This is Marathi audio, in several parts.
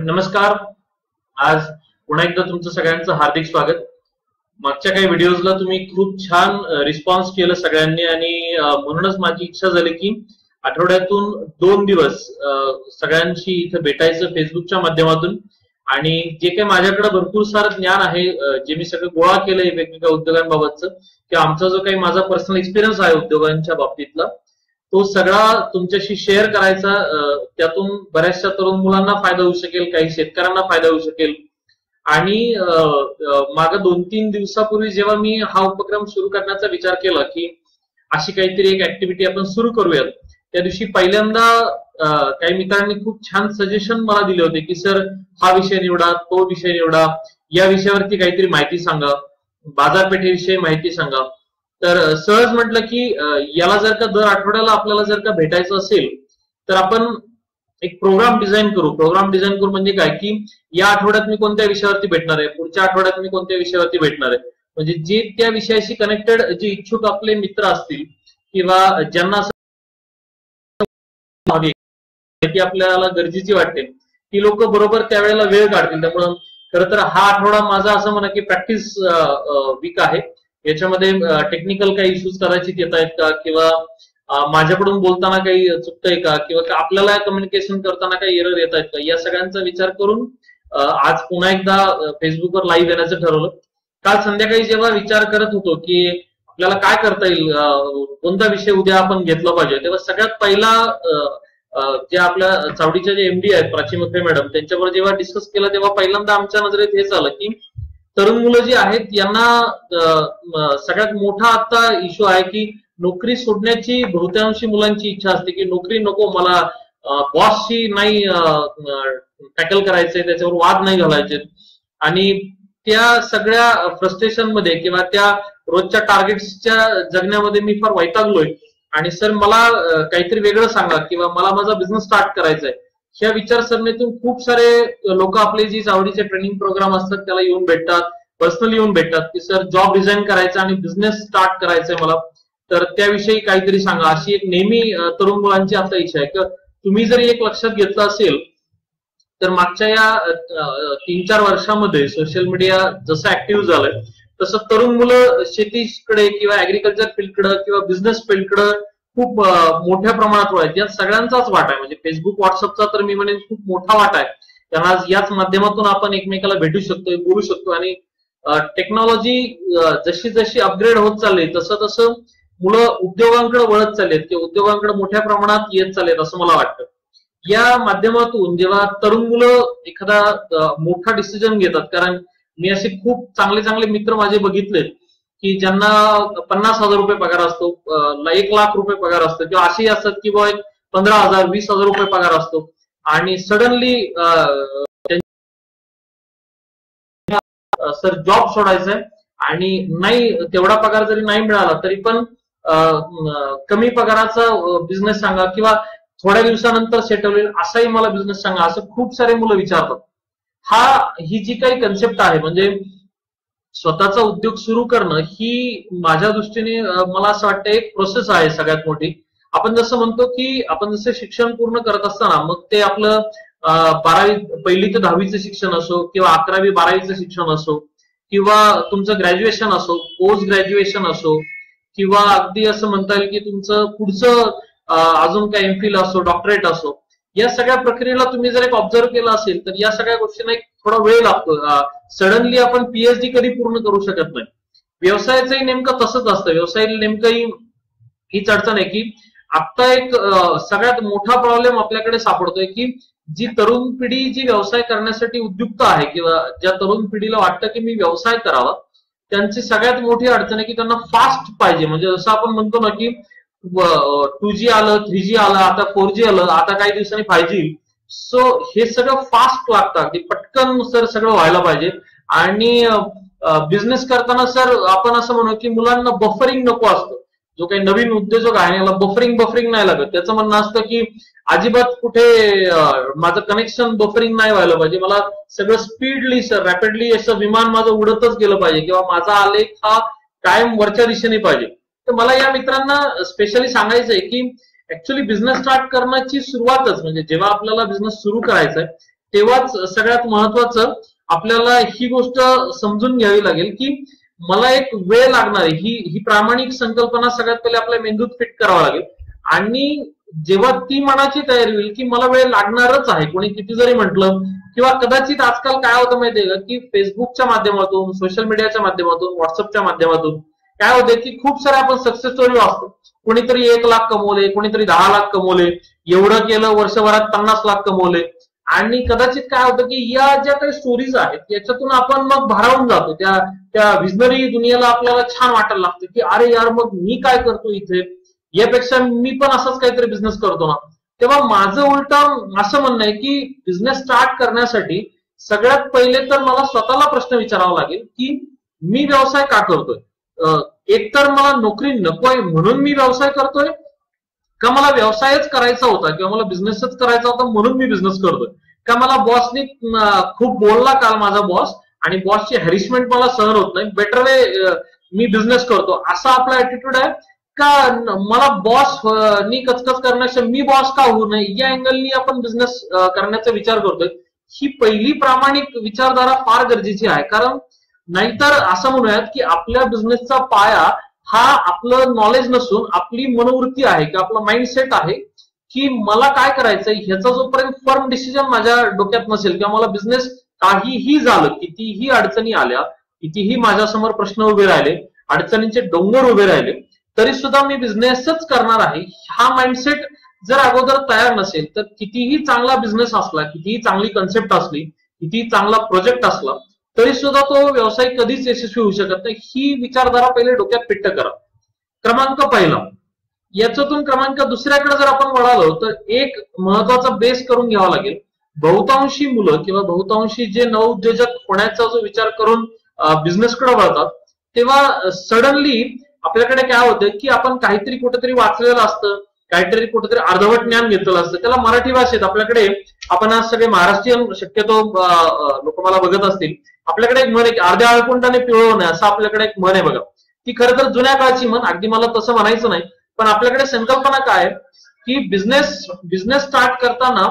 नमस्कार. आज पुन्हा एकदा तुमचं सगळ्यांचं हार्दिक स्वागत. मागच्या काही व्हिडिओजला तुम्ही खूप छान रिस्पॉन्स केलं सगळ्यांनी आणि म्हणूनच माझी इच्छा झाली की आठवड्यातून 2 दिवस सगळ्यांशी इथे भेटायचं फेसबुकच्या माध्यमातून. आणि जे काही माझ्याकडे भरपूर सारं ज्ञान आहे जे मी सगळं गोळा केलंय वेगवेगळ्या उद्योगांबाबतचं, की आमचा जो काही माझा पर्सनल एक्सपिरियन्स आहे उद्योगांच्या बाबतीतला तो सगळा तुमच्याशी शेअर करायचा. त्यातून बऱ्याचशा तरुण मुलांना फायदा होऊ शकेल, काही शेतकऱ्यांना फायदा होऊ शकेल. आणि मागे 2-3 दिवसापूर्वी जेव्हा मी हा उपक्रम सुरू करण्याचा विचार केला की अशी काहीतरी एक ऍक्टिव्हिटी आपण सुरू करूयात, त्या दिवशी पहिल्यांदा काही मित्रांनी खूप छान सजेशन मला दिले होते की सर हा विषय निवडा, तो विषय निवडा, या विषयावरती काहीतरी माहिती सांगा, बाजारपेठेविषयी माहिती सांगा. तर सहज म्हटलं की याला जर का दर आठवड्याला आपल्याला जर का भेटायचं असेल तर आपण एक प्रोग्राम डिझाईन करू. प्रोग्राम डिझाईन करू म्हणजे काय की या आठवड्यात मी कोणत्या विषयावरती भेटणार आहे, पुढच्या आठवड्यात मी कोणत्या विषयावरती भेटणार आहे. म्हणजे जे त्या विषयाशी कनेक्टेड जे इच्छुक आपले मित्र असतील किंवा ज्यांना माहिती आपल्याला गरजेची वाटते ती लोक बरोबर त्यावेळेला वेळ काढतील. त्यामुळं खरं तर हा आठवडा माझा असं म्हणा की प्रॅक्टिस वीक आहे. याच्यामध्ये टेक्निकल काही इश्यूज कदाचित येत आहेत का, किंवा माझ्याकडून बोलताना काही चुकतंय का, किंवा आपल्याला कम्युनिकेशन करताना काही एरर येत आहेत का, या सगळ्यांचा विचार करून आज पुन्हा एकदा फेसबुकवर लाईव्ह येण्याचं ठरवलं. काल संध्याकाळी जेव्हा विचार करत होतो की आपल्याला काय करता येईल, कोणता विषय उद्या आपण घेतला पाहिजे, तेव्हा सगळ्यात पहिला जे आपल्या चावडीच्या जे एमडी आहेत प्राची मखरे मॅडम, त्यांच्याबरोबर जेव्हा डिस्कस केलं तेव्हा पहिल्यांदा आमच्या नजरेत हेच आलं की तरुण मुलं जी आहेत यांना सगळ्यात मोठा आता इश्यू आहे की नोकरी सोडण्याची बहुतांशी मुलांची इच्छा असते की नोकरी नको, मला बॉसशी नाही टॅकल करायचंय, त्याच्यावर वाद नाही घालायचे. आणि त्या सगळ्या फ्रस्ट्रेशन मध्ये किंवा त्या रोजच्या टार्गेट्सच्या जगण्यामध्ये मी फार वैतागलोय आणि सर मला काहीतरी वेगळं सांगा किंवा मला माझा बिझनेस स्टार्ट करायचा आहे. ह्या विचारसरणीतून खूप सारे लोक आपले जी आवडीचे ट्रेनिंग प्रोग्राम असतात त्याला येऊन भेटतात, पर्सनली येऊन भेटतात की सर जॉब डिझाईन करायचा आणि बिझनेस स्टार्ट करायचंय मला, तर त्याविषयी काहीतरी सांगा. अशी एक नेहमी तरुण मुलांची आता इच्छा आहे. तुम्ही जरी एक लक्षात घेतलं असेल तर मागच्या या 3-4 वर्षामध्ये सोशल मीडिया जसं ऍक्टिव्ह झालंय तसं तरुण मुलं शेतीकडे किंवा ऍग्रिकल्चर फील्डकडे किंवा बिझनेस फील्डकडे खूप मोठ्या प्रमाणात वळायत. यात सगळ्यांचाच वाटा आहे. म्हणजे फेसबुक व्हॉट्सअपचा तर मी म्हणेन खूप मोठा वाटा आहे. कारण आज याच माध्यमातून आपण एकमेकाला भेटू शकतो, बोलू शकतो. आणि टेक्नॉलॉजी जशी जशी अपग्रेड होत चालली तसं तसं मुलं उद्योगांकडे वळत चाललेत किंवा उद्योगांकडे मोठ्या प्रमाणात येत चाललेत असं मला वाटतं. या माध्यमातून जेव्हा तरुण मुलं एखादा मोठा डिसिजन घेतात, कारण मी असे खूप चांगले चांगले मित्र माझे बघितलेत की ज्यांना 50,000 रुपये पगार असतो, 1 लाख रुपये पगार असतो, किंवा असेही असतात की बाबा 15,000 20,000 रुपये पगार असतो आणि सडनली सर जॉब सोडायचाय आणि नाही तेवढा पगार जरी नाही मिळाला तरी पण कमी पगाराचा बिझनेस सांगा किंवा थोड्या दिवसानंतर सेटल होईल असाही मला बिझनेस सांगा, असं खूप सारे मुलं विचारतात. ही जी काही कन्सेप्ट आहे म्हणजे स्वतःचा उद्योग सुरू करणं ही माझ्या दृष्टीने मला असं वाटतं एक प्रोसेस आहे सगळ्यात मोठी. आपण जसं म्हणतो की आपण जसं शिक्षण पूर्ण करत असताना मग ते आपलं 1ली ते 10वीचं शिक्षण असो किंवा 11वी 12वीचं शिक्षण असो किंवा तुमचं ग्रॅज्युएशन असो, पोस्ट ग्रॅज्युएशन असो किंवा अगदी असं म्हणता येईल की तुमचं पुढचं अजून काही एमफिल असो, डॉक्टरेट असो, या सगळ्या प्रक्रियेला तुम्ही जर एक ऑब्झर्व केलं असेल तर या सगळ्या गोष्टींना एक थोडा वेळ लागतो. सडनली आपण पीएचडी कधी पूर्ण करू शकत नाही. व्यवसायाचंही नेमकं तसंच असतं. व्यवसायाला नेमकंही हीच अडचण आहे की आता एक सगळ्यात मोठा प्रॉब्लेम आपल्याकडे सापडतोय की जी तरुण पिढी जी व्यवसाय करण्यासाठी उद्युक्त आहे किंवा ज्या तरुण पिढीला वाटतं की मी व्यवसाय करावा, त्यांची सगळ्यात मोठी अडचण आहे की त्यांना फास्ट पाहिजे. म्हणजे जसं आपण म्हणतो ना की 2G आलं, 3G आलं, आता 4G आलं, आता काही दिवसांनी 5G. सो हे सगळं फास्ट लागतं, अगदी पटकन सर सगळं व्हायला पाहिजे. आणि बिझनेस करताना सर आपण असं म्हणू की मुलांना बफरिंग नको असतं. जो काही नवीन उद्योजक आहे याला बफरिंग नाही लागत. त्याचं म्हणणं असतं की अजिबात कुठे माझं कनेक्शन बफरिंग नाही व्हायला पाहिजे, मला सगळं स्पीडली सर रॅपिडली असं विमान माझं उडतच गेलं पाहिजे किंवा माझा आलेख हा कायम वरच्या दिशेने पाहिजे. तर मला या मित्रांना स्पेशली सांगायचंय की ऍक्च्युअली बिझनेस स्टार्ट करण्याची सुरुवातच म्हणजे जेव्हा आपल्याला बिझनेस सुरू करायचा आहे तेव्हाच सगळ्यात महत्वाचं आपल्याला ही गोष्ट समजून घ्यावी लागेल की मला एक वेळ लागणार आहे, ही प्रामाणिक संकल्पना सगळ्यात पहिले आपल्या मेंदूत फिट करावा लागेल. आणि जेव्हा ती मनाची तयारी होईल की मला वेळ लागणारच आहे, कोणी किती जरी म्हटलं, किंवा कदाचित आजकाल काय होतं माहितीये का की फेसबुकच्या माध्यमातून, सोशल मीडियाच्या माध्यमातून, व्हॉट्सअपच्या माध्यमातून काय होते की खूप सारे आपण सक्सेस स्टोरी वाचतो. कोणीतरी 1 लाख कमवले, कोणीतरी 10 लाख कमवले, एवढं केलं वर्षभरात 50 लाख कमवले. आणि कदाचित काय होतं की या ज्या काही स्टोरीज आहेत याच्यातून आपण मग भारावून जातो, त्या विजनरी दुनियेला आपल्याला छान वाटायला लागतं की अरे यार मग मी काय करतो इथे, यापेक्षा मी पण असंच काहीतरी बिझनेस करतो ना. तेव्हा माझं उलट असं म्हणणं आहे की बिझनेस स्टार्ट करण्यासाठी सगळ्यात पहिले तर मला स्वतःला प्रश्न विचारावा लागेल की मी व्यवसाय का करतोय. एकतर मला नोकरी नकोय म्हणून मी व्यवसाय करतोय, का मला व्यवसायच करायचा होता किंवा मला बिझनेसच करायचा होता म्हणून मी बिझनेस करतोय, का मला बॉसनी खूप बोलला काल माझा बॉस आणि बॉसची हॅरिसमेंट मला सहन होत नाही, बेटर वे मी बिझनेस करतो असा आपला ऍटिट्यूड आहे, का मला बॉस नी कचकच करण्यापेक्षा मी बॉस का होऊ नये या अँगलनी आपण बिझनेस करण्याचा विचार करतोय. ही पहिली प्रामाणिक विचारधारा फार गरजेची आहे. कारण नाहीतर असं म्हणूयात की आपल्या बिझनेसचा पाया हा आपलं नॉलेज नसून आपली मनोवृत्ती आहे किंवा आपला माइंडसेट आहे की मला काय करायचंय ह्याचा जोपर्यंत फर्म डिसिजन माझ्या डोक्यात नसेल किंवा मला बिझनेस काहीही झालं, कितीही अडचणी आल्या, कितीही माझ्यासमोर प्रश्न उभे राहिले, अडचणींचे डोंगर उभे राहिले, तरी सुद्धा मी बिझनेसच करणार आहे हा माइंडसेट जर अगोदर तयार नसेल तर कितीही चांगला बिझनेस असला, कितीही चांगली कन्सेप्ट असली, कितीही चांगला प्रोजेक्ट असला तरी सुद्धा तो व्यवसाय कधीच यशस्वी होऊ शकत नाही. ही विचारधारा पहिले डोक्यात फिट्ट करा. क्रमांक पहिला. याच्यातून क्रमांक दुसऱ्याकडे जर आपण वळालो तर एक महत्वाचा बेस करून घ्यावा लागेल. बहुतांशी मुलं किंवा बहुतांशी जे नवउद्योजक होण्याचा जो विचार करून बिझनेसकडे वळतात तेव्हा सडनली आपल्याकडे काय होतं की आपण काहीतरी कुठेतरी वाचलेलं असतं, काहीतरी कुठेतरी अर्धवट ज्ञान घेतलेलं असतं, त्याला मराठी भाषेत आपल्याकडे, आपण आज सगळे महाराष्ट्रीयन शक्यतो लोक मला बघत असतील, आपल्याकडे एक म्हण आहे की अर्ध्या अळकुंडाने पिळवणे असं आपल्याकडे एक म्हण आहे बघा. ती खरं तर जुन्या काळची म्हण, अगदी मला तसं म्हणायचं नाही, पण आपल्याकडे संकल्पना काय आहे की बिझनेस स्टार्ट करताना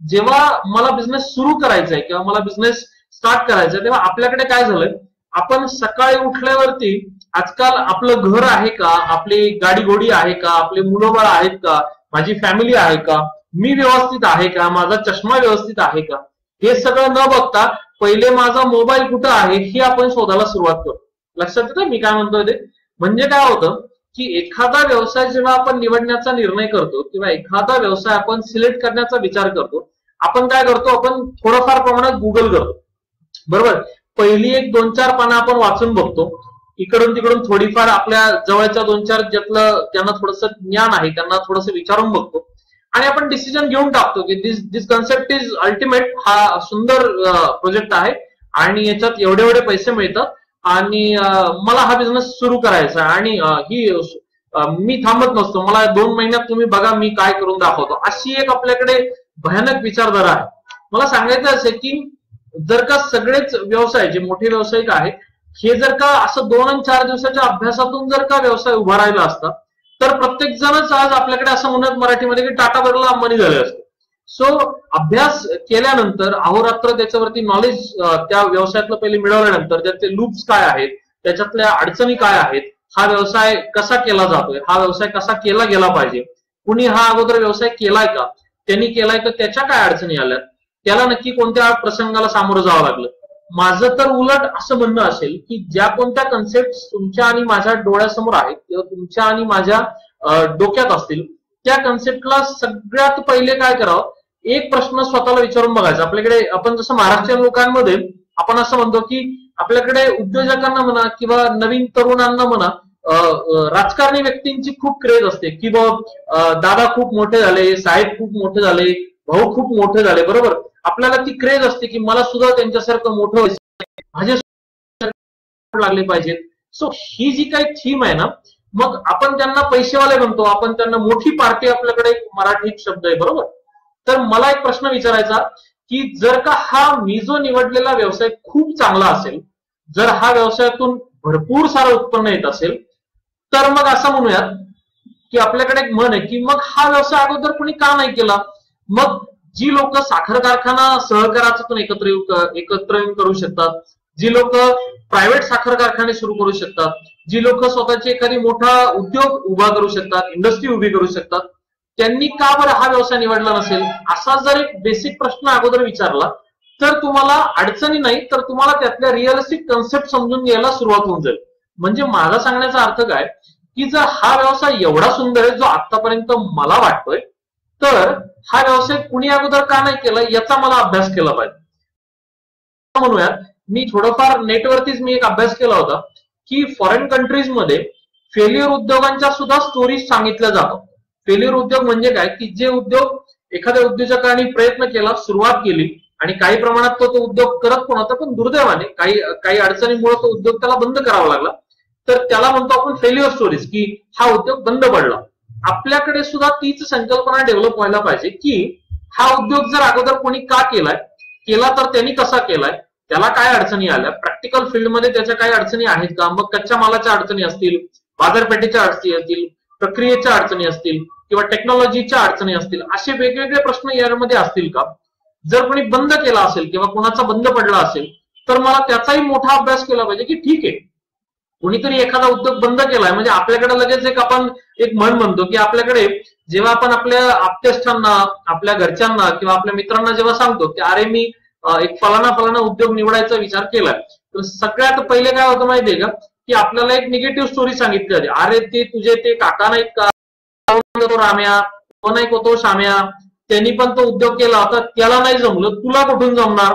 जेव्हा मला बिझनेस सुरू करायचा आहे किंवा मला बिझनेस स्टार्ट करायचा आहे तेव्हा आपल्याकडे काय झालंय, आपण सकाळी उठल्यावरती आजकाल आपलं घर आहे का, आपली गाडी घोडी आहे का, आपले मुलं बाळ आहेत का, माझी फॅमिली आहे का, मी व्यवस्थित आहे का, माझा चष्मा व्यवस्थित आहे का, हे सगळं न बघता पहिले माझा मोबाईल कुठं आहे हे आपण शोधायला सुरुवात करतो. लक्षात येतं मी काय म्हणतोय ते. म्हणजे काय होतं की एखादा व्यवसाय जेव्हा आपण निवडण्याचा निर्णय करतो किंवा एखादा व्यवसाय आपण सिलेक्ट करण्याचा विचार करतो, आपण काय करतो, आपण थोडंफार प्रमाणात गुगल करतो, बरोबर. पहिली 1-2-4 पानं आपण वाचून बघतो, इकडून तिकडून थोडीफार आपल्या जवळच्या 2-4 ज्यातलं त्यांना थोडंसं ज्ञान आहे त्यांना थोडंसं विचारून बघतो आणि आपण डिसिजन घेऊन टाकतो की दिस कन्सेप्ट इज अल्टिमेट, हा सुंदर प्रोजेक्ट आहे आणि याच्यात एवढे एवढे पैसे मिळतात आणि मला हा बिझनेस सुरू करायचा आणि मी थांबत नसतो, मला 2 महिन्यात तुम्ही बघा मी काय करून दाखवतो, अशी एक आपल्याकडे भयानक विचारधारा आहे. मला सांगायचं असेल की जर का सगळेच व्यवसाय जे मोठे व्यावसायिक आहेत हे जर का असं 2 आणि 4 दिवसाच्या अभ्यासातून जर का व्यवसाय उभा राहिला असता तर प्रत्येक जणच आज आपल्याकडे असं म्हणत मराठीमध्ये की टाटा बिर्ला अंबानी झाले असते. सो अभ्यास केल्यानंतर अहोरात्र त्याच्यावरती नॉलेज त्या व्यवसायातलं पहिले मिळवल्यानंतर त्याचे लूप्स काय आहेत, त्याच्यातल्या अडचणी काय आहेत, हा व्यवसाय कसा केला जातोय, हा व्यवसाय कसा केला गेला पाहिजे, कुणी हा अगोदर व्यवसाय केलाय का, त्यांनी केलाय तर त्याच्या काय अडचणी आल्यात, त्याला नक्की कोणत्या प्रसंगाला सामोरं जावं लागलं. माझं तर उलट असं म्हणणं असेल की ज्या कोणत्या कन्सेप्ट तुमच्या आणि माझ्या डोळ्यासमोर आहेत किंवा तुमच्या आणि माझ्या डोक्यात असतील त्या कन्सेप्टला सगळ्यात पहिले काय करावं, एक प्रश्न स्वतःला विचारून बघायचा. आपल्याकडे आपण जसं महाराष्ट्रीयन लोकांमध्ये आपण असं म्हणतो की आपल्याकडे उद्योजकांना म्हणा किंवा नवीन तरुणांना म्हणा राजकारणी व्यक्तींची खूप क्रेज असते की दादा खूप मोठे झाले, साहेब खूप मोठे झाले, भाऊ खूप मोठे झाले, बरोबर. आपल्याला ती क्रेज असते की मला सुद्धा त्यांच्यासारखं मोठं व्हायचं, माझे लागले पाहिजेत. सो ही जी काही थीम आहे ना, मग आपण त्यांना पैसेवाले म्हणतो, आपण त्यांना मोठी पार्टी, आपल्याकडे एक मराठीत शब्द आहे, बरोबर. तर मला एक प्रश्न विचारायचा की जर का हा मी जो निवडलेला व्यवसाय खूप चांगला असेल, जर हा व्यवसायातून भरपूर सारं उत्पन्न येत असेल तर मग असं म्हणूयात की आपल्याकडे एक म्हण आहे की मग हा व्यवसाय अगोदर कोणी का नाही केला. मग जी लोक साखर कारखाना सहकारातून एकत्र येऊन करू शकतात, जी लोक प्रायव्हेट साखर कारखाने सुरू करू शकतात, जी लोक स्वतःची एखादी मोठा उद्योग उभा करू शकतात, इंडस्ट्री उभी करू शकतात, त्यांनी का बरं हा व्यवसाय निवडला नसेल, असा जर एक बेसिक प्रश्न अगोदर विचारला तर तुम्हाला अडचणी नाही, तर तुम्हाला त्यातल्या रिअलिस्टिक कन्सेप्ट समजून घ्यायला सुरुवात होऊन जाईल. म्हणजे माझा सांगण्याचा अर्थ काय की जर हा व्यवसाय एवढा सुंदर आहे जो आतापर्यंत मला वाटतोय, तर हा व्यवसाय कुणी अगोदर का नाही केला याचा मला अभ्यास केला पाहिजे. म्हणूयात मी थोडंफार नेटवरतीच मी एक अभ्यास केला होता की फॉरेन कंट्रीज मध्ये फेल्युअर उद्योगांच्या सुद्धा स्टोरीज सांगितल्या जातात. फेल्युअर उद्योग म्हणजे काय की जे उद्योग एखाद्या उद्योजकांनी प्रयत्न केला, सुरुवात केली आणि काही प्रमाणात तो उद्योग करत पण होता, पण दुर्दैवाने काही अडचणीमुळे तो उद्योग त्याला बंद करावा लागला, तर त्याला म्हणतो आपण फेल्युअर स्टोरीज की हा उद्योग बंद पडला. आपल्याकडे सुद्धा तीच संकल्पना डेव्हलप व्हायला पाहिजे की हा उद्योग जर अगोदर कोणी का केला तर त्यांनी कसा केलाय, त्याला काय अडचणी आल्या, प्रॅक्टिकल फील्डमध्ये त्याच्या काही अडचणी आहेत का, मग कच्च्या मालाच्या अडचणी असतील, बाजारपेठेच्या अडचणी असतील, प्रक्रियेच्या अडचणी असतील किंवा टेक्नॉलॉजीच्या अडचणी असतील, असे वेगवेगळे प्रश्न यामध्ये असतील का. जर कोणी बंद केला असेल किंवा कोणाचा बंद पडला असेल तर मला त्याचाही मोठा अभ्यास केला पाहिजे की ठीक आहे कोणीतरी एखादा उद्योग बंद केलाय, म्हणजे आपल्याकडे लगेच आपण एक म्हण म्हणतो की आपल्याकडे जेव्हा आपण आपल्या आप्तेष्टांना, आपल्या घरच्यांना किंवा आपल्या मित्रांना जेव्हा सांगतो की अरे मी एक फलाना उद्योग निवडायचा विचार केलाय, तर सगळ्यात पहिले काय होतं माहितीये का की आपल्याला एक निगेटिव्ह स्टोरी सांगितली जाते. अरे ते तुझे ते काका नाहीत का, तो राम्या, तो नाही तो शाम्या, त्यांनी पण तो उद्योग केला होता, त्याला नाही जमलं, तुला कुठून जमणार,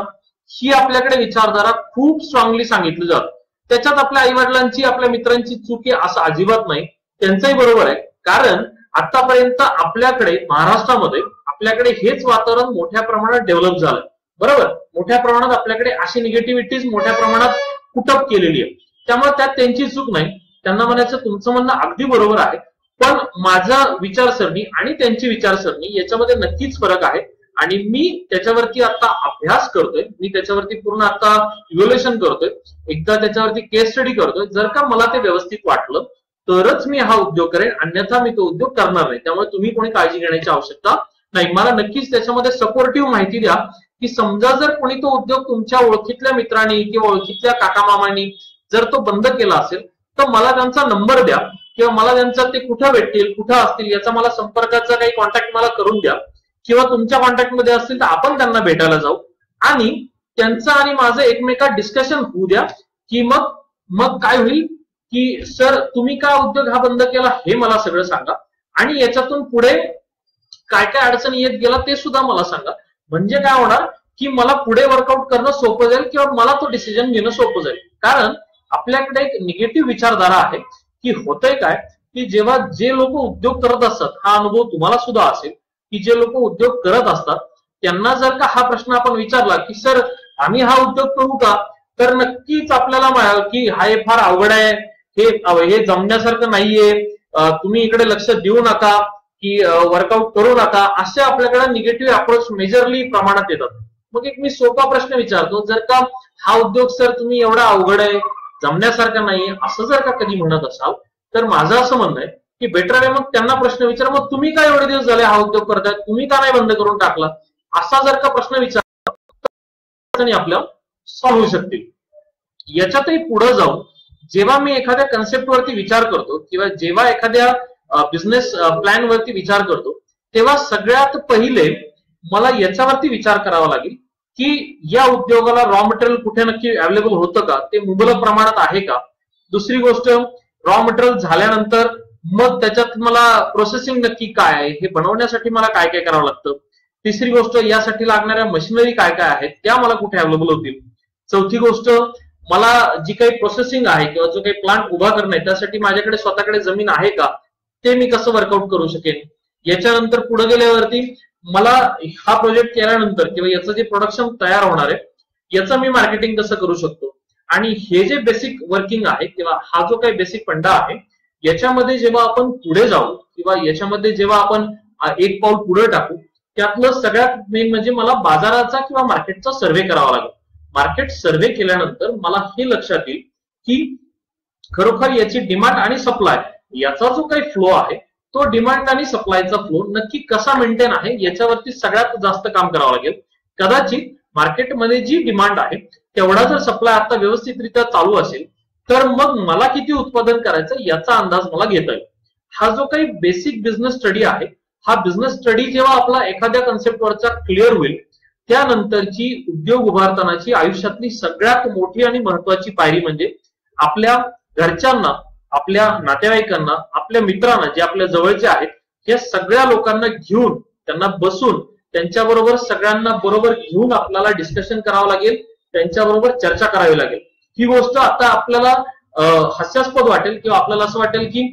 ही आपल्याकडे विचारधारा खूप स्ट्रॉंगली सांगितली जाते. त्याच्यात आपल्या आई वडिलांची, आपल्या मित्रांची चूक आहे असं अजिबात नाही, त्यांचंही बरोबर आहे. कारण आतापर्यंत आपल्याकडे महाराष्ट्रामध्ये आपल्याकडे हेच वातावरण मोठ्या प्रमाणात डेव्हलप झालं, बरोबर. मोठ्या प्रमाणात आपल्याकडे अशी निगेटिव्हिटीज मोठ्या प्रमाणात पुटअप केलेली आहे, त्यामुळे त्यात त्यांची चूक नाही. त्यांना म्हणायचं तुमचं म्हणणं अगदी बरोबर आहे, पण माझा विचारसरणी आणि त्यांची विचारसरणी याच्यामध्ये नक्कीच फरक आहे आणि मी त्याच्यावरती आता अभ्यास करतोय, मी त्याच्यावरती पूर्ण आता इव्हॅल्युएशन करतोय, एकदा त्याच्यावरती केस स्टडी करतोय. जर का मला ते व्यवस्थित वाटलं तरच मी हा उद्योग करेन, अन्यथा मी तो उद्योग करणार नाही. त्यामुळे तुम्ही कोणी काळजी घेण्याची आवश्यकता नाही. मला नक्कीच त्याच्यामध्ये सपोर्टिव्ह माहिती द्या की समजा जर कोणी तो उद्योग तुमच्या ओळखीतल्या मित्रांनी किंवा ओळखीतल्या काका मामांनी जर तो बंद केला असेल तर मला त्यांचा नंबर द्या किंवा मला त्यांचा ते कुठं भेटतील, कुठं असतील याचा मला संपर्काचा काही कॉन्टॅक्ट मला करून द्या किंवा तुमच्या कॉन्टॅक्टमध्ये असतील तर आपण त्यांना भेटायला जाऊ आणि त्यांचं आणि माझं एकमेकात डिस्कशन होऊ द्या की मग काय होईल की सर तुम्ही का उद्योग हा बंद केला हे मला सगळं सांगा आणि याच्यातून पुढे काय काय अडचणी येत गेला ते सुद्धा मला सांगा. म्हणजे काय होणार की मला पुढे वर्कआउट करणं सोपं जाईल किंवा मला तो डिसिजन घेणं सोपं जाईल. कारण आपल्याकडे एक निगेटिव्ह विचारधारा आहे की होतंय काय की जेव्हा जे लोक उद्योग करत असतात, हा अनुभव तुम्हाला सुद्धा असेल की जे लोक उद्योग करत असतात त्यांना जर का हा प्रश्न आपण विचारला की सर आम्ही हा उद्योग करू का, तर नक्कीच आपल्याला की हा हे फार अवघड आहे, हे जमण्यासारखं नाहीये, तुम्ही इकडे लक्ष देऊ नका की वर्कआउट करू नका, असे आपल्याकडे निगेटिव्ह अप्रोच मेजरली प्रमाणात येतात. मग एक मी सोपा प्रश्न विचारतो, जर का हा उद्योग सर तुम्ही एवढा अवघड आहे, जमण्यासारखं नाहीये असं जर का कधी म्हणत असाल तर माझं असं म्हणणं आहे की बेटर आहे मग त्यांना प्रश्न विचार, मग तुम्ही काय एवढे दिवस झाले हा उद्योग करताय, तुम्ही का नाही बंद करून टाकला, असा जर का प्रश्न विचार आपल्याला सॉल्व्ह होऊ शकतील. याच्यातही पुढे जाऊन जेव्हा मी एखाद्या कन्सेप्ट वरती विचार करतो किंवा जेव्हा एखाद्या बिझनेस प्लॅन वरती विचार करतो तेव्हा सगळ्यात पहिले मला याच्यावरती विचार करावा लागेल की या उद्योगाला रॉ मटेरियल कुठे नक्की अवेलेबल होतं का, ते मुबलक प्रमाणात आहे का. दुसरी गोष्ट, रॉ मटेरियल झाल्यानंतर मग त्याच्यात मला प्रोसेसिंग नक्की काय आहे, हे बनवण्यासाठी मला काय काय करावं लागतं. तिसरी गोष्ट, यासाठी लागणाऱ्या मशिनरी काय काय आहेत त्या मला कुठे अवेलेबल होतील. चौथी गोष्ट, मला जी काही प्रोसेसिंग आहे किंवा जो काही प्लांट उभा करणं आहे त्यासाठी माझ्याकडे स्वतःकडे जमीन आहे का, ते मी कसं वर्कआउट करू शकेन. याच्यानंतर पुढे गेल्यावरती मला हा प्रोजेक्ट केल्यानंतर किंवा याचं जे प्रोडक्शन तयार होणार आहे याचं मी मार्केटिंग कसं करू शकतो. आणि हे जे बेसिक वर्किंग आहे किंवा हा जो काही बेसिक फंडा आहे याच्यामध्ये जेव्हा आपण पुढे जाऊ किंवा याच्यामध्ये जेव्हा आपण एक पाऊल पुढे टाकू, त्यातलं सगळ्यात मेन म्हणजे मला बाजाराचा किंवा मार्केटचा सर्व्हे करावा लागेल. मार्केट सर्व्हे केल्यानंतर मला हे लक्षात येईल की खरोखर याची डिमांड आणि सप्लाय याचा जो काही फ्लो आहे तो डिमांड आणि सप्लायचा फ्लो नक्की कसा मेंटेन आहे याच्यावरती सगळ्यात जास्त काम करावं लागेल. कदाचित मार्केटमध्ये जी डिमांड आहे तेवढा जर सप्लाय आता व्यवस्थितरित्या चालू असेल तर मग मला किती उत्पादन करायचं याचा अंदाज मला घेता येईल. हा जो काही बेसिक बिझनेस स्टडी आहे, हा बिझनेस स्टडी जेव्हा आपला एखाद्या कन्सेप्टवरचा क्लिअर होईल त्यानंतरची उद्योग उभारतानाची आयुष्यातली सगळ्यात मोठी आणि महत्वाची पायरी म्हणजे आपल्या घरच्यांना, आपल्या नातेवाईकांना, आपल्या मित्रांना जे आपल्या जवळचे आहेत या सगळ्या लोकांना घेऊन त्यांना बसून त्यांच्याबरोबर सगळ्यांना बरोबर घेऊन आपल्याला डिस्कशन करावं लागेल, त्यांच्याबरोबर चर्चा करावी लागेल. ही गोष्ट आता आपल्याला हास्यास्पद वाटेल किंवा आपल्याला असं वाटेल की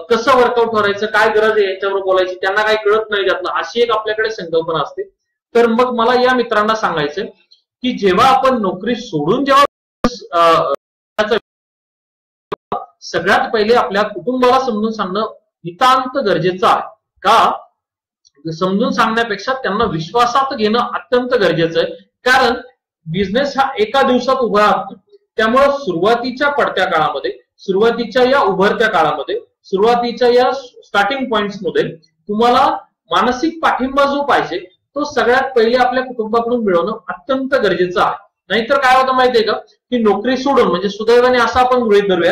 कसं वर्कआउट करायचं, काय गरज आहे याच्यावर बोलायची, त्यांना काही कळत नाही त्यातलं, अशी एक आपल्याकडे संकल्पना असते. तर मग मला या मित्रांना सांगायचं की जेव्हा आपण नोकरी सोडून जेव्हा सगळ्यात पहिले आपल्या कुटुंबाला समजून सांगणं नितांत गरजेचं आहे. का समजून सांगण्यापेक्षा त्यांना विश्वासात घेणं अत्यंत गरजेचं आहे. कारण बिझनेस हा एका दिवसात उभा असतो. त्यामुळे सुरुवातीच्या पडत्या काळामध्ये, सुरुवातीच्या या उभरत्या काळामध्ये, सुरुवातीच्या या स्टार्टिंग पॉइंट्स मध्ये तुम्हाला मानसिक पाठिंबा जो पाहिजे तो सगळ्यात पहिले आपल्या कुटुंबाकडून मिळवणं अत्यंत गरजेचं आहे. नाहीतर काय होतं माहितीये का की नोकरी सोडून म्हणजे सुदैवाने असं आपण गृहीत धरूया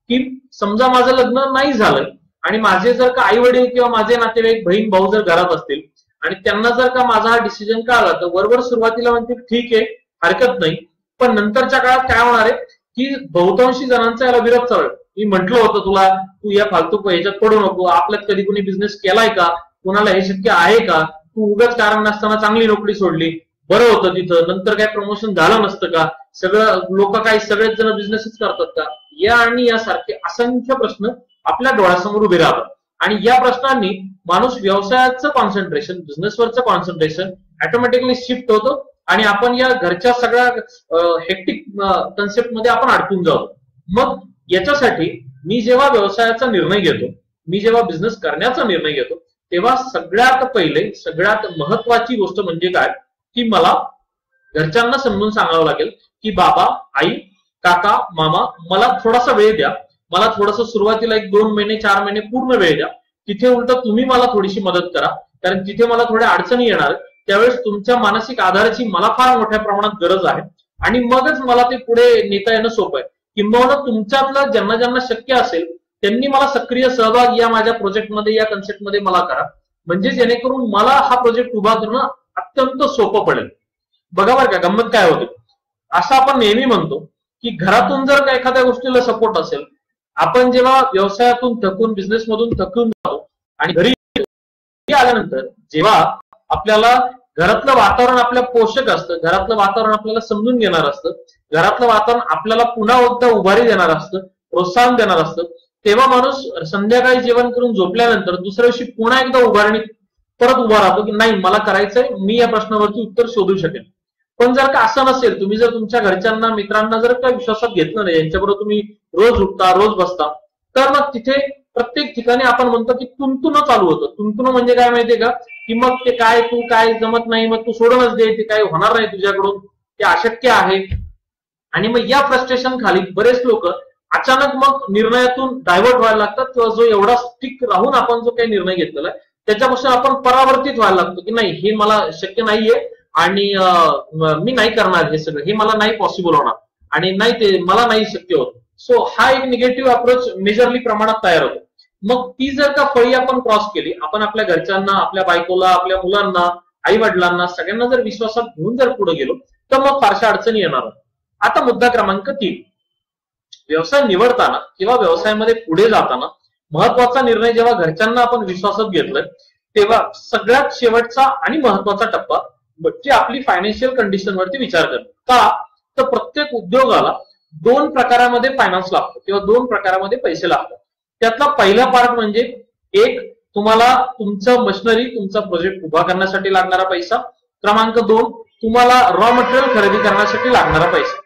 की समजा माझं लग्न नाही झालं आणि माझे जर का आई वडील किंवा माझे नातेवाईक बहीण भाऊ जर घरात असतील आणि त्यांना जर का माझा हा डिसिजन कळला तर बरोबर सुरुवातीला म्हणतील ठीक आहे हरकत नाही, पण नंतरच्या काळात काय होणार आहे की बहुतांशी जणांचा याला विरोध चालू. मी म्हंटल होतं तुला तू या फालतू ह्याच्यात पडू नको, आपल्यात कधी कुणी बिझनेस केलाय का, कुणाला हे शक्य आहे का, तू उगाच कारण नसताना चांगली नोकरी सोडली, बरं होतं तिथं, नंतर काय प्रमोशन झालं नसतं का, सगळं लोक काही सगळेच जण बिझनेसच करतात का, या आणि यासारखे असंख्य प्रश्न आपल्या डोळ्यासमोर उभे राहतात. आणि या प्रश्नांनी माणूस व्यवसायाचं कॉन्सन्ट्रेशन, बिझनेसवरचं कॉन्सन्ट्रेशन ऑटोमॅटिकली शिफ्ट होतो आणि आपण या घरच्या सगळ्या हेक्टिक कन्सेप्ट मध्ये आपण अडकून जातो. मग याच्यासाठी मी जेव्हा व्यवसायाचा निर्णय घेतो, मी जेव्हा बिझनेस करण्याचा निर्णय घेतो तेव्हा सगळ्यात पहिले सगळ्यात महत्वाची गोष्ट म्हणजे काय की मला घरच्यांना समजून सांगावं लागेल की बाबा, आई, काका, मामा मला थोडासा वेळ द्या, मला थोडंसं सुरुवातीला 1-2 महिने 4 महिने पूर्ण वेळ द्या, तिथे उलट तुम्ही मला थोडीशी मदत करा, कारण तिथे मला थोड्या अडचणी येणार, त्यावेळेस तुमच्या मानसिक आधाराची मला फार मोठ्या प्रमाणात गरज आहे आणि मगच मला ते पुढे नेता येणं सोपं आहे. किंबहुना तुमच्यातलं ज्यांना ज्यांना शक्य असेल त्यांनी मला सक्रिय सहभाग या माझ्या प्रोजेक्टमध्ये, या कन्सेप्टमध्ये मला करा, म्हणजे जेणेकरून मला हा प्रोजेक्ट उभा करणं अत्यंत सोपं पडेल. बघा बरं का गंमत काय होते, असं आपण नेहमी म्हणतो की घरातून जर का एखाद्या गोष्टीला सपोर्ट असेल, आपण जेव्हा व्यवसायातून थकून, बिझनेसमधून थकून जातो आणि घरी आल्यानंतर जेव्हा आपल्याला घरातलं वातावरण आपल्या पोषक असतं, घरातलं वातावरण आपल्याला समजून घेणार असतं, घरातलं वातावरण आपल्याला पुन्हा एकदा उभारी देणार असतं, प्रोत्साहन देणार असतं, तेव्हा माणूस संध्याकाळी जेवण करून झोपल्यानंतर दुसऱ्या दिवशी पुन्हा एकदा उभारणीत परत उभा राहतो की नाही मला करायचंय, मी या प्रश्नावरती उत्तर शोधू शकेन. पण जर का असं नसेल, तुम्ही जर तुमच्या घरच्यांना, मित्रांना जर का विश्वासात घेतलं नाही, यांच्याबरोबर तुम्ही रोज उठता, रोज बसता, तर मग तिथे प्रत्येक ठिकाणी आपण म्हणतो की तुंतुन चालू होतं. तुंतुन म्हणजे काय माहितीये का की मग ते काय तू काय जमत नाही, मग तू सोडूनच दे, ते काय होणार नाही तुझ्याकडून, ते अशक्य आहे. आणि मग या फ्रस्ट्रेशन खाली बरेच लोक अचानक मग निर्णयातून डायव्हर्ट व्हायला लागतात किंवा जो एवढा स्टिक राहून आपण जो काही निर्णय घेतलेला आहे त्याच्यापासून आपण परावर्तित व्हायला लागतो की नाही हे मला शक्य नाहीये आणि मी नाही करणार, हे सगळं हे मला नाही पॉसिबल होणार आणि नाही ते मला नाही शक्य होत. सो हा एक निगेटिव्ह अप्रोच मेजरली प्रमाणात तयार होतो. मग ती जर का फळी आपण क्रॉस केली, आपण आपल्या घरच्यांना, आपल्या बायकोला, आपल्या मुलांना, आई वडिलांना सगळ्यांना जर विश्वासात घेऊन जर पुढे गेलो तर मग फारशा अडचणी येणार. आता मुद्दा क्रमांक 3, व्यवसाय निवडताना किंवा व्यवसायामध्ये पुढे जाताना महत्वाचा निर्णय जेव्हा घरच्यांना आपण विश्वासात घेतलाय तेव्हा सगळ्यात शेवटचा आणि महत्वाचा टप्पा म्हणजे आपली फायनान्शियल कंडिशन वरती विचार करणं. का तर प्रत्येक उद्योगाला 2 प्रकारामध्ये फायनान्स लागतो किंवा 2 प्रकारामध्ये पैसे लागतात. त्यातला पहिला पार्ट म्हणजे एक तुम्हाला तुमचं मशिनरी, तुमचा प्रोजेक्ट उभा करण्यासाठी लागणारा पैसा. क्रमांक 2 तुम्हाला रॉ मटेरियल खरेदी करण्यासाठी लागणारा पैसा.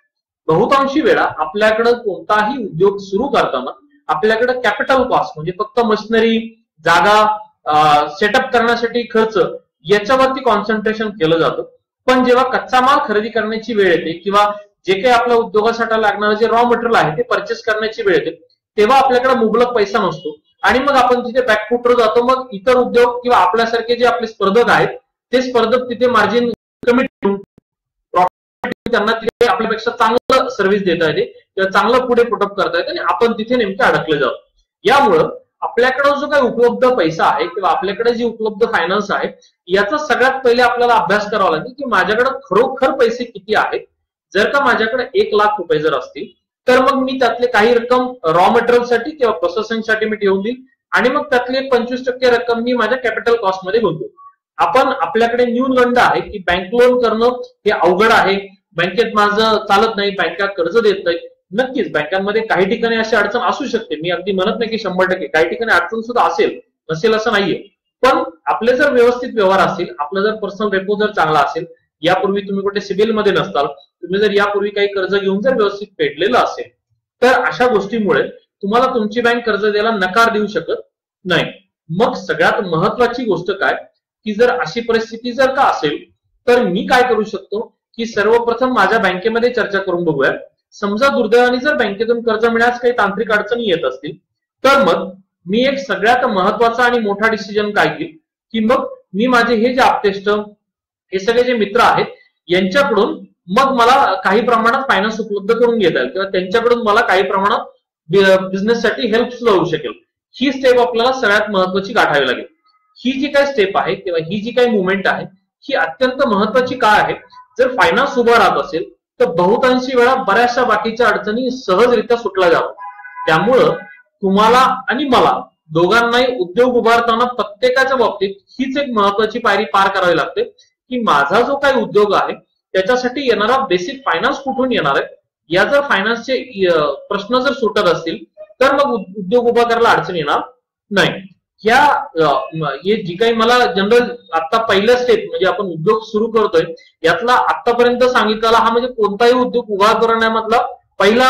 बहुतांशी वेळा आपल्याकडे कोणताही उद्योग सुरू करताना आपल्याकडे कॅपिटल कॉस्ट म्हणजे फक्त मशिनरी, जागा, सेटअप करण्यासाठी खर्च याच्यावरती कॉन्सन्ट्रेशन केलं जातं. पण जेव्हा कच्चा माल खरेदी करण्याची वेळ येते किंवा जे काही आपल्या उद्योगासाठी लागणारं जे रॉ मटेरियल आहे ते परचेस करण्याची वेळ येते तेव्हा आपल्याकडे मुबलक पैसा नसतो आणि मग आपण तिथे बॅकफुटवर जातो. मग इतर उद्योग किंवा आपल्यासारखे जे आपले स्पर्धक आहेत ते स्पर्धक तिथे मार्जिन कमी ठेवून त्यांना तिथे आपल्यापेक्षा चांगलं सर्व्हिस देता येते किंवा चांगलं पुढे पुटअप करता येते आणि आपण तिथे नेमके अडकले जातो. यामुळं आपल्याकडे जो काही उपलब्ध पैसा आहे किंवा आपल्याकडे जी उपलब्ध फायनान्स आहे याचा सगळ्यात पहिले आपल्याला अभ्यास करावा लागेल की माझ्याकडे खरोखर पैसे किती आहेत. जर का माझ्याकडे 1 लाख रुपये जर असतील तर मग मी त्यातले काही रक्कम रॉ मटेरियलसाठी किंवा प्रोसेसिंगसाठी मी ठेवून देईल आणि मग त्यातले 25% रक्कम मी माझ्या कॅपिटल कॉस्ट मध्ये गुंतवतो. आपण आपल्याकडे न्यूनगंड आहे की बँक लोन करणं हे अवघड आहे, बँकेत माझं चालत नाही, बँका कर्ज देत नाही. नक्कीच बँकांमध्ये काही ठिकाणी अशी अडचण असू शकते, मी अगदी म्हणत नाही की 100%, काही ठिकाणी अडचण सुद्धा असेल, नसेल असं नाहीये. पण आपले जर व्यवस्थित व्यवहार असतील, आपलं जर पर्सनल रेपो जर चांगला असेल, यापूर्वी तुम्ही कुठे सिबिल मध्ये नसताल, तुम्ही जर यापूर्वी काही कर्ज घेऊन जर व्यवस्थित फेडलेलं असेल तर अशा गोष्टीमुळे तुम्हाला तुमची बँक कर्ज द्यायला नकार देऊ शकत नाही. मग सगळ्यात महत्वाची गोष्ट काय की जर अशी परिस्थिती जर का असेल तर मी काय करू शकतो की सर्वप्रथम माझ्या बँकेमध्ये चर्चा करून बघूया. समजा दुर्दैवाने जर बँकेतून कर्ज मिळण्यास काही तांत्रिक अडचणी येत असतील तर मग मी एक सगळ्यात महत्वाचा आणि मोठा डिसिजन काय घेईल की मग मी माझे हे जे आप्तेष्ट, हे सगळे जे मित्र आहेत यांच्याकडून मग मला काही प्रमाणात फायनान्स उपलब्ध करून घेता येईल किंवा त्यांच्याकडून मला काही प्रमाणात बिझनेससाठी हेल्प सुद्धा होऊ शकेल. ही स्टेप आपल्याला सगळ्यात महत्वाची गाठावी लागेल. ही जी काही स्टेप आहे किंवा ही जी काही मुवमेंट आहे ही अत्यंत महत्वाची काय आहे. जर फायनान्स उभा राहत असेल तर बहुतांशी वेळा बऱ्याचशा बाकीच्या अडचणी सहजरित्या सुटल्या जातात. त्यामुळं तुम्हाला आणि मला दोघांनाही उद्योग उभारताना प्रत्येकाच्या बाबतीत हीच एक महत्वाची पायरी पार करावी लागते की माझा जो काही उद्योग आहे त्याच्यासाठी येणारा बेसिक फायनान्स कुठून येणार आहे. या जर फायनान्सचे प्रश्न जर सुटत असतील तर मग उद्योग उभा करायला अडचण येणार नाही. हे जी काही मला जनरल आता पहिला स्टेप म्हणजे आपण उद्योग सुरू करतोय यातला आतापर्यंत सांगितलेला हा म्हणजे कोणताही उद्योग उभा करण्यामधला पहिला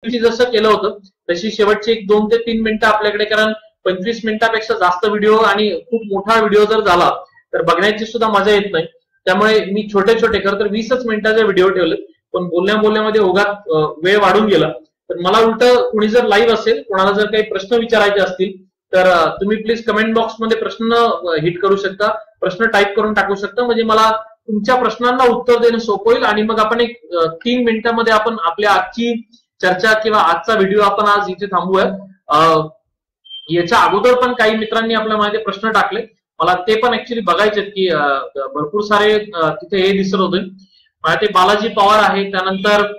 जसं केलं होतं तशी शेवटची 1, 2 ते 3 मिनिटं आपल्याकडे, कारण 25 मिनिटापेक्षा जास्त व्हिडिओ आणि खूप मोठा व्हिडिओ जर झाला तर बघण्याची सुद्धा मजा येत नाही. त्यामुळे मी छोटे छोटे खरं तर 20च मिनिटाचे व्हिडिओ ठेवले, पण बोलण्यामध्ये ओघात वेळ वाढून गेला. तर मला उलट कुणी जर लाईव्ह असेल, कोणाला जर काही प्रश्न विचारायचे असतील तर तुम्ही प्लीज कमेंट बॉक्स मध्ये प्रश्न हिट करू शकता, प्रश्न टाईप करून टाकू शकता, म्हणजे मला तुमच्या प्रश्नांना उत्तर देणं सोपं होईल आणि मग आपण एक 3 मिनिटांमध्ये आपण आपल्या आजची चर्चा किंवा आजचा व्हिडिओ आपण आज इथे थांबूयात. याच्या अगोदर पण काही मित्रांनी आपल्या माझे प्रश्न टाकले, मला ते पण ऍक्च्युली बघायचे की भरपूर सारे तिथे हे दिसत होते. ते बालाजी पवार आहे, त्यानंतर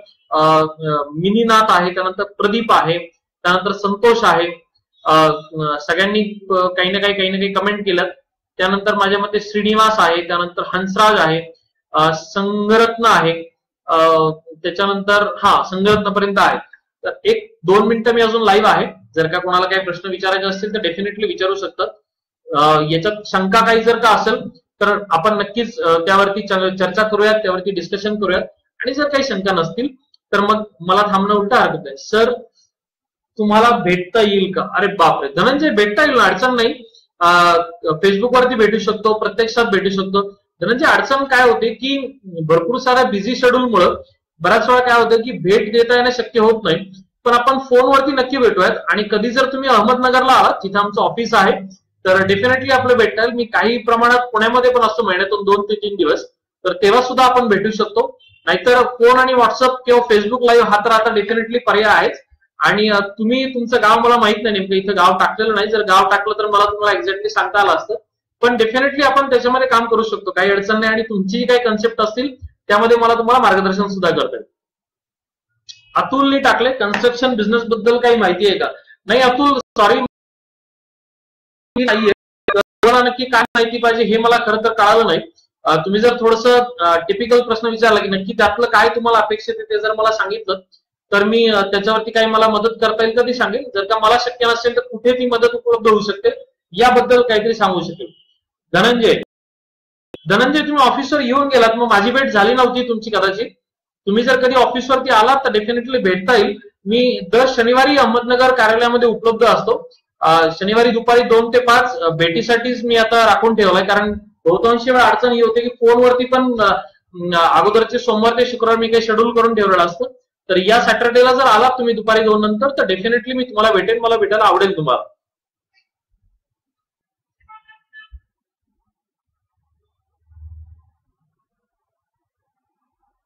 मिनीनाथ आहे, त्यानंतर प्रदीप आहे, त्यानंतर संतोष आहे. सगळ्यांनी काही ना काही कमेंट केलं. त्यानंतर माझ्या मते श्रीनिवास आहे, त्यानंतर हंसराज आहे, संघरत्न आहे, त्याच्यानंतर संघरत्नपर्यंत आहे. तर 1-2 मिनिटं मी अजून लाईव्ह आहे, जर का कोणाला काही प्रश्न विचारायचे असतील तर डेफिनेटली विचारू शकतात. याच्यात शंका काही जर का असेल तर आपण नक्कीच त्यावरती चर्चा करूयात, त्यावरती डिस्कशन करूयात. आणि जर काही शंका नसतील तर मग मला थांबणं उलट हरकत आहे. सर तुम्हाला भेटता येईल का? अरे बापरे धनंजय, भेटता येईल, अडचण नाही. फेसबुकवरती भेटू शकतो, प्रत्यक्षात भेटू शकतो. धनंजय अडचण काय होते की भरपूर साऱ्या बिझी शेड्यूलमुळे बऱ्याच वेळा काय होतं की भेट देता येणं शक्य होत नाही, पण आपण फोनवरती नक्की भेटूयात. आणि कधी जर तुम्ही अहमदनगरला आलात, तिथे आमचं ऑफिस आहे, तर डेफिनेटली आपलं भेटता येईल. मी काही प्रमाणात पुण्यामध्ये पण असतो महिन्यातून 2 ते 3 दिवस, तर तेव्हा सुद्धा आपण भेटू शकतो. नाहीतर फोन आणि व्हॉट्सअप किंवा फेसबुक लाईव्ह हा तर आता डेफिनेटली पर्याय आहेच. आणि तुम्ही तुमचं गाव मला माहित नाही, नेमकं इथं गाव टाकलेलं नाही, जर गाव टाकलं तर मला तुम्हाला एक्झॅक्टली सांगता आलं असतं. पण डेफिनेटली आपण त्याच्यामध्ये काम करू शकतो, काही अडचण नाही. आणि तुमची काही कन्सेप्ट असतील त्यामध्ये मला तुम्हाला मार्गदर्शन सुद्धा करता येईल. अतुलनी टाकले कन्स्ट्रक्शन बिझनेस बद्दल काही माहिती आहे का? नाही अतुल, सॉरी नाहीये. तुम्हाला नक्की काय माहिती पाहिजे हे मला खरं तर कळालं नाही. तुम्ही जर थोडंसं टिपिकल प्रश्न विचारला की नक्की त्यातलं काय तुम्हाला अपेक्षित आहे ते जर मला सांगितलं तर मी त्याच्यावरती काही मला मदत करता येईल का ते सांगेल. जर का मला शक्य नसेल तर कुठे ती मदत उपलब्ध होऊ शकते याबद्दल काहीतरी सांगू शकेल. धनंजय तुम्ही ऑफिसवर येऊन गेलात, मग माझी भेट झाली नव्हती तुमची कदाचित. तुम्ही जर कधी ऑफिसवरती आलात तर डेफिनेटली भेटता येईल. मी दर शनिवारी अहमदनगर कार्यालयामध्ये उपलब्ध असतो. शनिवारी दुपारी 2 ते 5 भेटीसाठीच मी आता राखून ठेवलाय, कारण बहुतांशी वेळ अडचण ही होते की फोनवरती पण अगोदरचे सोमवार ते शुक्रवार मी काही शेड्यूल करून ठेवलेलं असतं. तर या सॅटर्डेला जर आलात तुम्ही दुपारी 2 नंतर तर डेफिनेटली मी तुम्हाला भेटेन, मला भेटायला आवडेल तुम्हाला.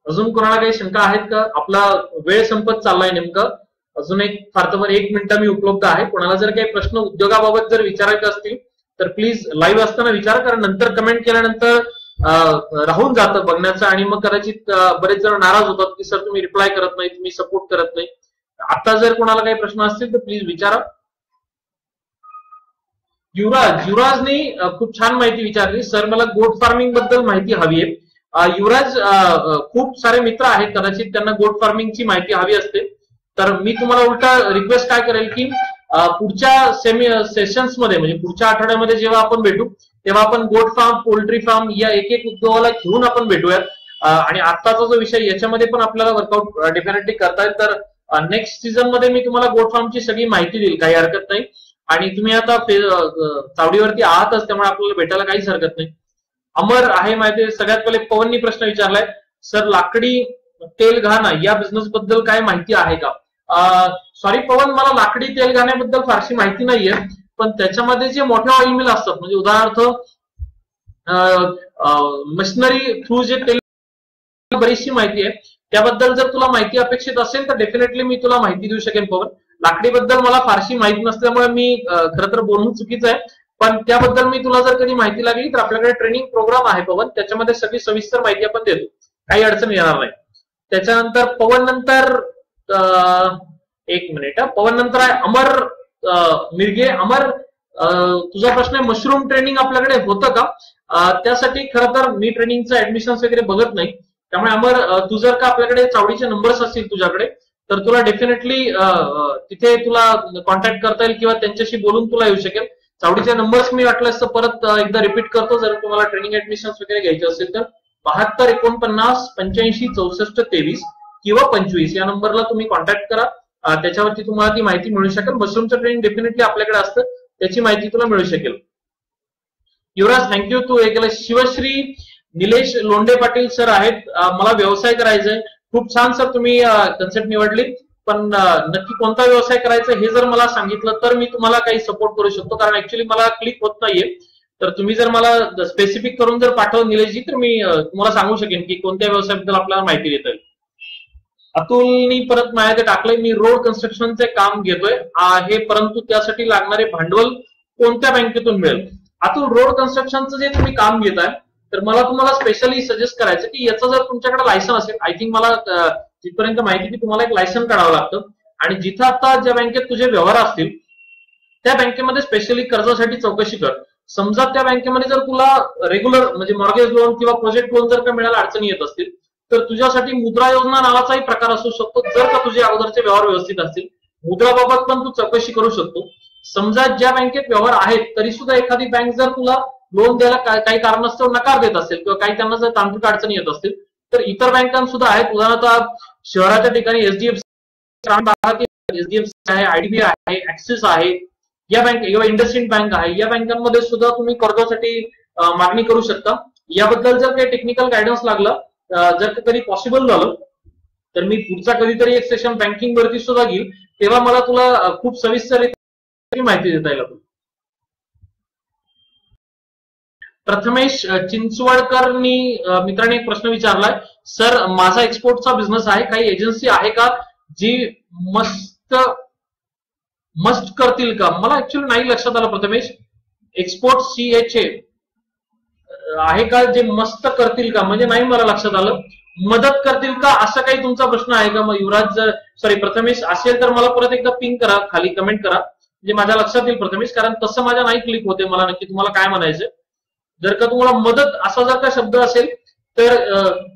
अजून कोणाला काही शंका आहेत का? आपला वेळ संपत चाललाय नेमकं. अजून एक फार तर 1 मिनिट मी उपलब्ध आहे. कोणाला जर काही प्रश्न उद्योगाबाबत जर विचारायचे असतील तर प्लीज लाईव्ह असताना विचारा, कारण नंतर कमेंट केल्यानंतर राहून जातं बघण्याचं आणि मग कदाचित बरेच जण नाराज होतात की सर तुम्ही रिप्लाय करत नाही, तुम्ही सपोर्ट करत नाही. आता जर कोणाला काही प्रश्न असतील तर प्लीज विचारा. युवराजनी खूप छान माहिती विचारली. सर मला गोट फार्मिंग बद्दल माहिती हवी आहे. युवराज, खूप सारे मित्र आहेत कदाचित त्यांना गोट फार्मिंगची माहिती हवी असते, तर मी तुम्हाला उलटा रिक्वेस्ट काय करेल की पुढच्या सेशन्स मध्ये म्हणजे पुढच्या आठवड्यामध्ये जेव्हा आपण भेटू तेव्हा आपण गोट फार्म, पोल्ट्री फार्म या एक उद्योगाला घेऊन आपण भेटूयात. आणि आत्ताचा जो विषय याच्यामध्ये पण आपल्याला वर्कआउट डेफिनेटली करता येईल. तर नेक्स्ट सीझन मध्ये मी तुम्हाला गोट फार्मची सगळी माहिती देईल, काही हरकत नाही. आणि तुम्ही आता चावडीवरती आहातच त्यामुळे आपल्याला भेटायला काहीच हरकत नाही. अमर आहे माहिती. सगळ्यात पहिले पवननी प्रश्न विचारलाय, सर लाकडी तेल घाणा या बिझनेस बद्दल काय माहिती आहे का? सॉरी पवन, मला लाकडी तेल घाण्याबद्दल फारशी माहिती नाहीये, पण त्याच्यामध्ये जे मोठे ऑइल मिल असतात म्हणजे उदाहरणार्थ मशिनरी थ्रू जे तेल, बरीचशी माहिती आहे. त्याबद्दल जर तुला माहिती अपेक्षित असेल तर डेफिनेटली मी तुला माहिती देऊ शकेन पवन. लाकडीबद्दल मला फारशी माहिती नसल्यामुळे मी खरं तर बोलणं चुकीचं आहे, पण त्याबद्दल मी तुला जर कधी माहिती लागली तर आपल्याकडे ट्रेनिंग प्रोग्राम आहे पवन, त्याच्यामध्ये सगळी सविस्तर माहिती आपण देतो, काही अडचण येणार नाही. त्याच्यानंतर पवन नंतर 1 मिनिट, पवन नंतर आहे अमर मिरगे. अमर, तुझा प्रश्न आहे मशरूम ट्रेनिंग आपल्याकडे होतं का? त्यासाठी खरं तर मी ट्रेनिंगचं ऍडमिशन वगैरे बघत नाही, त्यामुळे अमर तू जर का आपल्याकडे चावडीचे नंबर्स असतील तुझ्याकडे तर तुला डेफिनेटली तिथे तुला कॉन्टॅक्ट करता येईल किंवा त्यांच्याशी बोलून तुला येऊ शकेल. चावडीचे नंबर्स मी वाटल्यास परत एकदा रिपीट करतो, जर तुम्हाला ट्रेनिंग ऍडमिशन वगैरे घ्यायचे असेल तर 72 49 85 64 23 किंवा 25 या नंबरला तुम्ही कॉन्टॅक्ट करा. त्याच्यावरती तुम्हाला ती माहिती मिळू शकेल. मशरूमचं ट्रेनिंग डेफिनेटली आपल्याकडे असतं, त्याची माहिती तुला मिळू शकेल. युवराज थँक्यू, तू हे केलं. शिवश्री निलेश लोंढे पाटील सर आहेत, मला व्यवसाय करायचा आहे. खूप छान सर, तुम्ही कन्सेप्ट निवडली, पण नक्की कोणता व्यवसाय करायचा हे जर मला सांगितलं तर मी तुम्हाला काही सपोर्ट करू शकतो, कारण ऍक्च्युली मला क्लिक होत नाहीये. तर तुम्ही जर मला स्पेसिफिक करून जर पाठवलं निलेशजी तर मी तुम्हाला सांगू शकेन की कोणत्या व्यवसायाबद्दल आपल्याला माहिती देता येईल. अतुलनी परत माझ्याकडे टाकलंय, मी रोड कन्स्ट्रक्शनचे काम घेतोय आहे, परंतु त्यासाठी लागणारे भांडवल कोणत्या बँकेतून मिळेल? अतुल, रोड कन्स्ट्रक्शनचं जे तुम्ही काम घेताय तर मला तुम्हाला स्पेशली सजेस्ट करायचं की याचं जर तुमच्याकडे लायसन असेल, आय थिंक मला जिथपर्यंत माहिती की तुम्हाला एक लायसन काढावं लागतं, आणि जिथं आता ज्या बँकेत तुझे व्यवहार असतील त्या बँकेमध्ये स्पेशली कर्जासाठी चौकशी कर. समजा त्या बँकेमध्ये जर तुला रेग्युलर म्हणजे मॉर्गेज लोन किंवा प्रोजेक्ट लोन जर का मिळायला अडचणी येत असतील तर तुझ्यासाठी मुद्रा योजना नावाचाही प्रकार असू शकतो, जर का तुझे अगोदरचे व्यवहार व्यवस्थित असतील. मुद्राबाबत पण तू चौकशी करू शकतो. समजा ज्या बँकेत व्यवहार आहेत तरी सुद्धा एखादी बँक जर तुला लोन द्यायला काही कारणास्तव नकार देत असेल किंवा काही त्यांना जर तांत्रिक अडचणी येत असतील तर इतर बँकांसुद्धा आहेत. उदाहरणार्थ शहराच्या ठिकाणी एचडीएफसी आहे, आयडीबी आहे, ऍक्सिस आहे, या बँक किंवा इंडसइंड बँक आहे, या बँकांमध्ये सुद्धा तुम्ही कर्जासाठी मागणी करू शकता. याबद्दल जर काही टेक्निकल गायडन्स लागलं, जर कधी पॉसिबल झालं तर मी पुढचा कधीतरी एक सेशन बँकिंग वरती सुद्धा घेईल, तेव्हा मला तुला खूप सविस्तर माहिती देता येईल. प्रथमेश चिंचवडकरनी मित्रांनी एक प्रश्न विचारलाय, सर माझा एक्सपोर्टचा बिझनेस आहे, काही एजन्सी आहे का जी मस्ट करतील का? मला ऍक्च्युअली नाही लक्षात आलं प्रथमेश, एक्सपोर्ट CHA आहे का जे मस्त करतील का, म्हणजे नाही मला लक्षात आलं. मदत करतील का असा काही तुमचा प्रश्न आहे का? मग युवराज जर सॉरी प्रथमेश असेल तर मला परत एकदा पिंग करा, खाली कमेंट करा, म्हणजे माझ्या लक्षात येईल प्रथमेश, कारण तसं माझ्या नाही क्लिक होते मला नक्की तुम्हाला काय म्हणायचं. जर का तुम्हाला मदत असा जर का शब्द असेल तर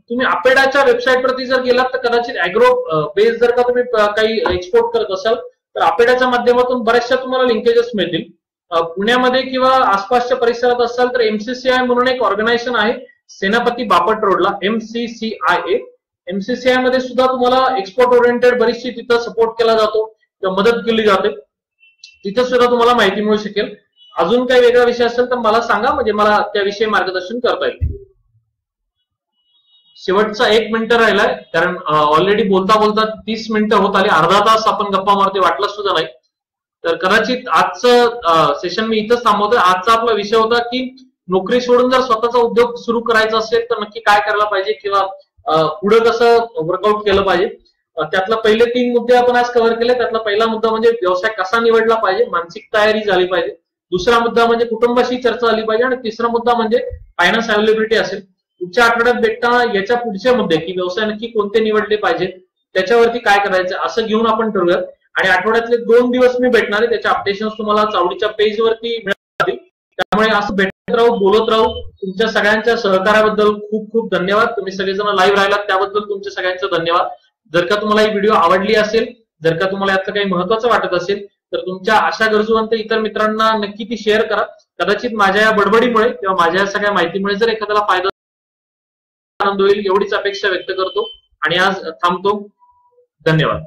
तुम्ही अपेडाच्या वेबसाईटवरती जर गेलात तर कदाचित अॅग्रो बेस जर का तुम्ही काही एक्सपोर्ट करत असाल तर अपेडाच्या माध्यमातून बऱ्याचशा तुम्हाला लिंकेजेस मिळतील. पुण्यामध्ये किंवा आसपासच्या परिसरात असाल तर MCCI म्हणून एक ऑर्गनायझेशन आहे सेनापती बापट रोडला, MCCIA. MCCI मध्ये सुद्धा तुम्हाला एक्सपोर्ट ओरिएंटेड बरीचशी तिथं सपोर्ट केला जातो किंवा मदत केली जाते, तिथे सुद्धा तुम्हाला माहिती मिळू शकेल. अजून काही वेगळा विषय असेल तर मला सांगा, म्हणजे मला त्याविषयी मार्गदर्शन करता येईल. शेवटचा 1 मिनिट राहिलाय, कारण ऑलरेडी बोलता बोलता 30 मिनिटं होत आली, अर्धा तास आपण गप्पा मारते, वाटलं सुद्धा नाही. तर कदाचित आजचं सेशन मी इथंच थांबवतोय. आजचा आपला विषय होता की नोकरी सोडून जर स्वतःचा उद्योग सुरू करायचा असेल तर नक्की काय करायला पाहिजे, किंवा पुढे कसं वर्कआउट केलं पाहिजे. त्यातला पहिले 3 मुद्दे आपण आज कव्हर केले. त्यातला पहिला मुद्दा म्हणजे व्यवसाय कसा निवडला पाहिजे, मानसिक तयारी झाली पाहिजे. दुसरा मुद्दा म्हणजे कुटुंबाशी चर्चा झाली पाहिजे, आणि तिसरा मुद्दा म्हणजे फायनान्स अवेलेबिलिटी असेल. पुढच्या आठवड्यात भेटताना याच्या पुढचे मुद्दे की व्यवसाय नक्की कोणते निवडले पाहिजे, त्याच्यावरती काय करायचं असं घेऊन आपण ठरवूयात. आणि आठवड्यातले 2 दिवस मी भेटणार आहे, त्याच्या अपडेशन तुम्हाला चावडीच्या पेजवरती मिळतील. त्यामुळे असं भेटत राहू, बोलत राहू. तुमच्या सगळ्यांच्या सहकार्याबद्दल खूप खूप धन्यवाद. तुम्ही सगळेजण लाईव्ह राहिलात त्याबद्दल तुमचे सगळ्यांचे धन्यवाद. जर का तुम्हाला ही व्हिडिओ आवडली असेल, जर का तुम्हाला यातलं काही महत्वाचं वाटत असेल, तर तुमच्या अशा गरजूवंत इतर मित्रांना नक्की ती शेअर करा. कदाचित माझ्या या बडबडीमुळे किंवा माझ्या सगळ्या माहितीमुळे जर एखाद्याला फायदा आनंद होईल एवढीच अपेक्षा व्यक्त करतो आणि आज थांबतो. धन्यवाद.